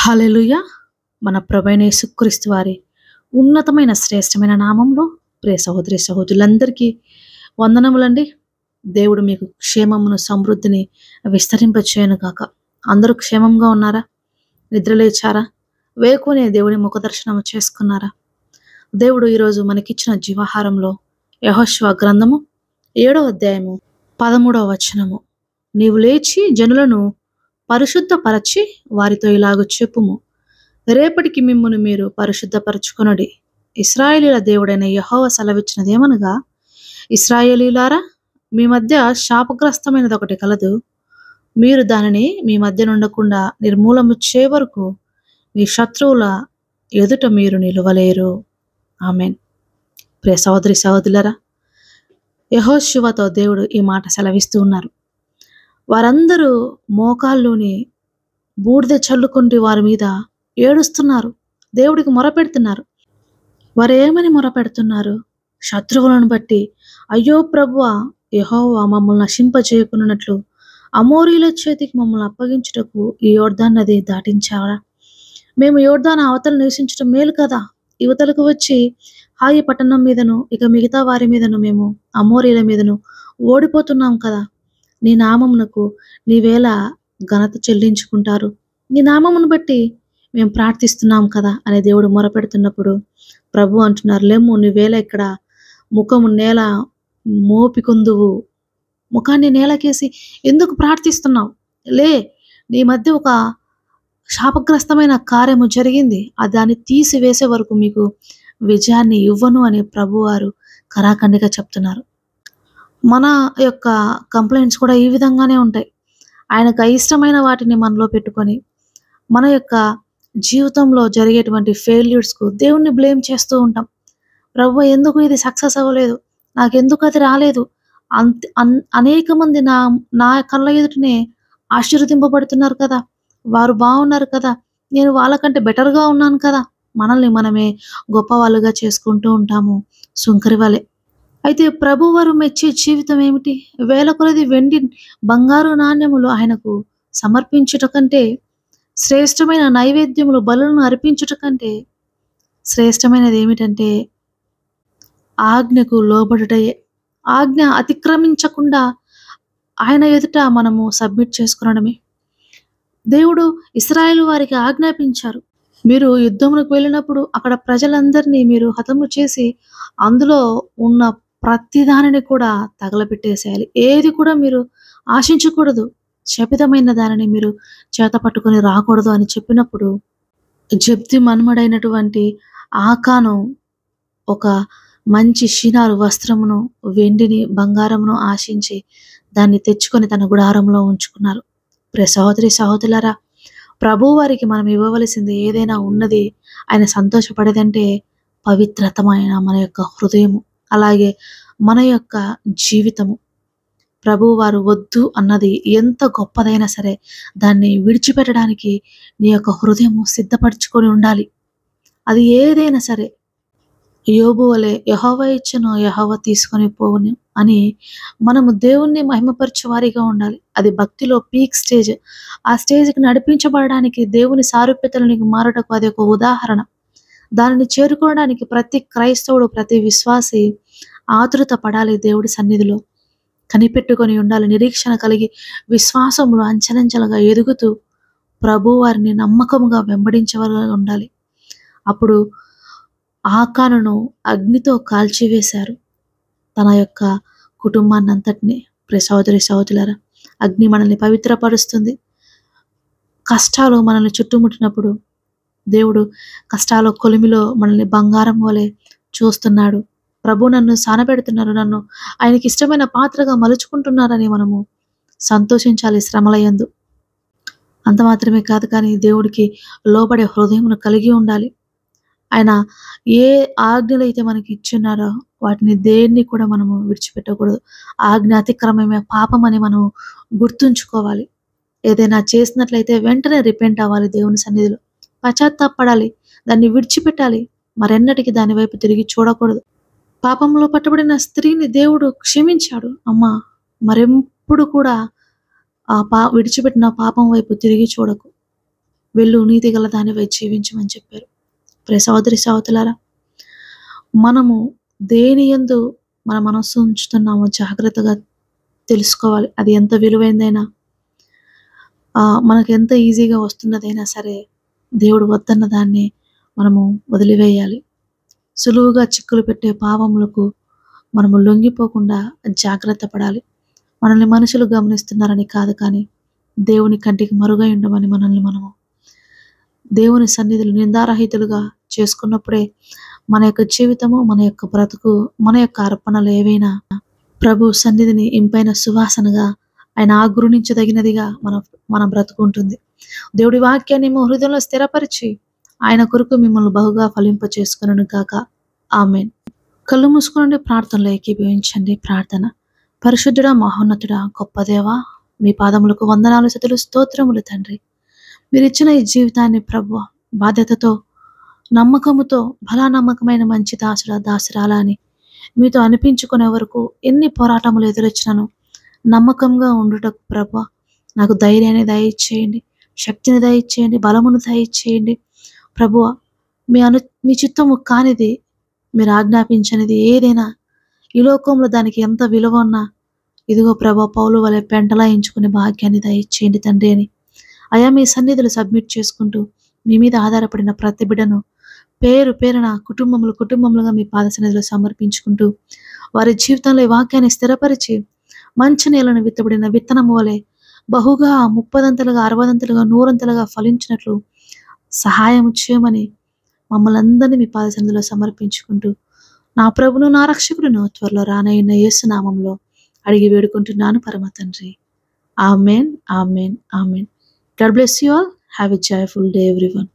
హల్లెలూయా! మన ప్రభువైన యేసుక్రీస్తు వారి ఉన్నతమైన శ్రేష్టమైన నామంలో ప్రియ సహోదరి సహోదరులందరికీ వందనములండి. దేవుడు మీకు క్షేమమును సమృద్ధిని విస్తరింపచేయను గాక. అందరూ క్షేమంగా ఉన్నారా? నిద్రలేచారా? వేకువనే దేవుని ముఖదర్శనం చేసుకున్నారా? దేవుడు ఈరోజు మనకిచ్చిన జీవాహారంలో యెహోషువ గ్రంథము 7వ అధ్యాయము 13వ వచనము. నీవు లేచి జనులను పరిశుద్ధపరచి వారితో ఇలాగ చెప్పుము, రేపటికి మిమ్మును మీరు పరిశుద్ధపరచుకొనుడి. ఇశ్రాయేలీయుల దేవుడైన యెహోవా సెలవిచ్చినదేమనగా, ఇశ్రాయేలీయులారా, మీ మధ్య శాపగ్రస్తమైనది ఒకటి కలదు. మీరు దానిని మీ మధ్య నుండకుండా నిర్మూలము చే వరకు మీ శత్రువుల ఎదుట మీరు నిలువలేరు. ఆమేన్. ప్రియ సహోదరి సహోదరులారా, యెహోషువతో దేవుడు ఈ మాట సెలవిస్తూ ఉన్నారు. వారందరూ మోకాళ్ళుని బూడిద చల్లుకుంటూ వారి మీద ఏడుస్తున్నారు, దేవుడికి మొరపెడుతున్నారు. వారు ఏమని మొరపెడుతున్నారు? శత్రువులను బట్టి, అయ్యో ప్రభువా, యెహోవా మమ్మల్ని నశింపజేయకున్నట్లు అమోరీల చేతికి మమ్మల్ని అప్పగించుటకు ఈ యోర్దాను నది దాటించారా? మేము యోర్దాను అవతల నివసించడం మేలు కదా. యువతలకు వచ్చి హాయి పట్టణం మీదను ఇక మిగతా వారి మీదను మేము అమోరీల మీదను ఓడిపోతున్నాం కదా. నీ నామమునకు నీవేళ ఘనత చెల్లించుకుంటారు. నీ నామమును బట్టి మేము ప్రార్థిస్తున్నాం కదా అని దేవుడు మొరపెడుతున్నప్పుడు ప్రభు అంటున్నారు, లెమ్ము, నీవేళ ఇక్కడ ముఖము నేల మోపికొందువు. ముఖాన్ని నేలకేసి ఎందుకు ప్రార్థిస్తున్నావు? లే, నీ మధ్య ఒక శాపగ్రస్తమైన కార్యము జరిగింది, దాన్ని తీసివేసే వరకు మీకు విజయాన్ని ఇవ్వను అని ప్రభువారు కరాఖండిగా చెప్తున్నారు. మన యొక్క కంప్లైంట్స్ కూడా ఈ విధంగానే ఉంటాయి. ఆయనకు అయిష్టమైన వాటిని మనలో పెట్టుకొని మన యొక్క జీవితంలో జరిగేటువంటి ఫెయిల్యూర్స్కు దేవుణ్ణి బ్లేమ్ చేస్తూ ఉంటాం. ప్రభువా, ఎందుకు ఇది సక్సెస్ అవ్వలేదు, నాకెందుకు అది రాలేదు, అనేక మంది నా కళ్ళ ఎదుటనే ఆశీర్వదింపబడుతున్నారు కదా, వారు బాగున్నారు కదా, నేను వాళ్ళకంటే బెటర్గా ఉన్నాను కదా. మనల్ని మనమే గొప్పవాళ్ళుగా చేసుకుంటూ ఉంటాము, సుంకరి వలె. అయితే ప్రభువారు మెచ్చే జీవితం ఏమిటి? వేల కొలది వెండి బంగారు నాణ్యములు ఆయనకు సమర్పించుట కంటే, శ్రేష్టమైన నైవేద్యములు బలులను అర్పించుట కంటే శ్రేష్టమైనది ఏమిటంటే ఆజ్ఞకు లోబడుటయే. ఆజ్ఞ అతిక్రమించకుండా ఆయన ఎదుట మనము సబ్మిట్ చేసుకునడమే. దేవుడు ఇశ్రాయేలు వారికి ఆజ్ఞాపించారు, మీరు యుద్ధములకు వెళ్ళినప్పుడు అక్కడ ప్రజలందరినీ మీరు హతము చేసి అందులో ఉన్న ప్రతి దానిని కూడా తగలబెట్టేసేయాలి. ఏది కూడా మీరు ఆశించకూడదు, శపితమైన దానిని మీరు చేత పట్టుకొని రాకూడదు అని చెప్పినప్పుడు జబ్ది మన్మడైనటువంటి ఆకాను ఒక మంచి షినారు వస్త్రమును, వెండిని, బంగారమును ఆశించి దాన్ని తెచ్చుకొని తన గుడారంలో ఉంచుకున్నారు. ప్రియ సహోదరి సహోదరులారా, ప్రభు వారికి మనం ఇవ్వవలసింది ఏదైనా ఉన్నది ఆయన సంతోషపడేదంటే పవిత్రతమైన మన యొక్క హృదయము, అలాగే మన యొక్క జీవితము. ప్రభు వారు వద్దు అన్నది ఎంత గొప్పదైనా సరే దాన్ని విడిచిపెట్టడానికి నీ యొక్క హృదయము సిద్ధపరచుకొని ఉండాలి. అది ఏదైనా సరే. యోబు వలె యెహోవా ఇచ్చెను, యెహోవా తీసుకొని పోవును అని మనము దేవుణ్ణి మహిమపరచే వారిగా ఉండాలి. అది భక్తిలో పీక్ స్టేజ్. ఆ స్టేజ్కి నడిపించబడడానికి దేవుని సారూప్యతలకు మారుటకు అది ఒక ఉదాహరణ. దానిని చేరుకోవడానికి ప్రతి క్రైస్తవుడు, ప్రతి విశ్వాసి ఆతురత పడాలి. దేవుడి సన్నిధిలో కనిపెట్టుకొని ఉండాలి. నిరీక్షణ కలిగి విశ్వాసంలో అంచెలంచెలుగా ఎదుగుతూ ప్రభు వారిని నమ్మకముగా వెంబడించవలగా ఉండాలి. అప్పుడు ఆకానును అగ్నితో కాల్చివేశారు, తన యొక్క కుటుంబాన్ని అంతటిని. ప్రియ సహోదరి సహోదరులారా, అగ్ని మనల్ని పవిత్రపరుస్తుంది. కష్టాలు మనల్ని చుట్టుముట్టినప్పుడు దేవుడు కష్టాల కొలిమిలో మనల్ని బంగారం వలె చూస్తున్నాడు. ప్రభు నన్ను సానబెడుతున్నారు, నన్ను ఆయనకి ఇష్టమైన పాత్రగా మలుచుకుంటున్నారని మనము సంతోషించాలి శ్రమలయందు. అంత మాత్రమే కాదు, కానీ దేవుడికి లోబడే హృదయమును కలిగి ఉండాలి. ఆయన ఏ ఆజ్ఞలు అయితే మనకి ఇచ్చున్నారో వాటిని దేన్ని కూడా మనము విడిచిపెట్టకూడదు. ఆజ్ఞ అతిక్రమమే పాపం అని మనం గుర్తుంచుకోవాలి. ఏదైనా చేసినట్లయితే వెంటనే రిపెంట్ అవ్వాలి, దేవుని సన్నిధిలో పశ్చాత్తాపడాలి, దాన్ని విడిచిపెట్టాలి. మరెన్నటికి దాని వైపు తిరిగి చూడకూడదు. పాపంలో పట్టబడిన స్త్రీని దేవుడు క్షమించాడు. అమ్మా, మరెప్పుడు కూడా విడిచిపెట్టిన పాపం వైపు తిరిగి చూడకు. వెళ్ళు నీతి గల దానివై జీవించమని చెప్పారు. ప్రియ సహోదరి సహోదరులారా, మనము దేని యందు మన మనస్సు ఉంచుతున్నామో జాగ్రత్తగా తెలుసుకోవాలి. అది ఎంత విలువైందైనా, మనకు ఎంత ఈజీగా వస్తున్నదైనా సరే, దేవుడు వద్దన్న దాన్ని మనము వదిలివేయాలి. సులువుగా చిక్కులు పెట్టే పాపములకు మనము లొంగిపోకుండా జాగ్రత్త పడాలి. మనల్ని మనుషులు గమనిస్తున్నారని కాదు, కానీ దేవుని కంటికి మరుగై ఉండమని మనము దేవుని సన్నిధిలో నిందారహితులుగా చేసుకున్నప్పుడే మన యొక్క జీవితము, మన యొక్క బ్రతుకు, మన యొక్క అర్పణలు ఏవైనా ప్రభు సన్నిధిని ఇంపైన సువాసనగా, ఆయన ఆగ్రహించదగినదిగా మన బ్రతుకు ఉంటుంది. దేవుడి వాక్యాన్ని మీ హృదయంలో స్థిరపరిచి ఆయన కొరకు మిమ్మల్ని బహుగా ఫలింప చేసుకును గాక. ఆమేన్. కళ్ళు మూసుకుని ప్రార్థనలో ఏకీభవించండి. ప్రార్థన. పరిశుద్ధుడా, మహోన్నతుడా, గొప్ప దేవా, మీ పాదములకు వందనాలు, స్తుతులు, స్తోత్రములు తండ్రి. మీరు ఇచ్చిన ఈ జీవితాన్ని ప్రభువా బాధ్యతతో, నమ్మకముతో, బలా నమ్మకమైన మంచి దాసుడా దాసురాలా అని మీతో అనిపించుకునే వరకు ఎన్ని పోరాటములు ఎదురొచ్చినాను నమ్మకంగా ఉండుటకు ప్రభువా నాకు ధైర్యాన్ని దయచేయండి, శక్తిని దయచేయండి, బలమును దయచేయండి. ప్రభువా మీ చిత్తము కానిది, మీరు ఆజ్ఞాపించనిది ఏదైనా ఈ లోకంలో దానికి ఎంత విలువ ఉన్నా, ఇదిగో ప్రభా పౌలు వలె పెంటలాయించుకునే భాగ్యాన్ని దయచేయండి తండ్రి అని అయా మీ సన్నిధులు సబ్మిట్ చేసుకుంటూ మీ మీద ఆధారపడిన ప్రతి బిడ్డను పేరు పేరున కుటుంబములుగా మీ పాద సన్నిధిలో సమర్పించుకుంటూ వారి జీవితంలో ఈ వాక్యాన్ని స్థిరపరిచి మంచి నేలను విత్తబడిన విత్తనము వలె బహుగా 30ంతలుగా 60ంతలుగా 100ంతలుగా ఫలించినట్లు సహాయం చేయమని మమ్మల్ని అందరినీ మీ పాద సన్నిధిలో సమర్పించుకుంటూ నా ప్రభును నా రక్షకుడును త్వరలో రానయ్యున్న యేసు నామంలో అడిగి వేడుకుంటున్నాను పరమ తండ్రి. Amen, amen, amen. God bless you all. Have a joyful day, everyone.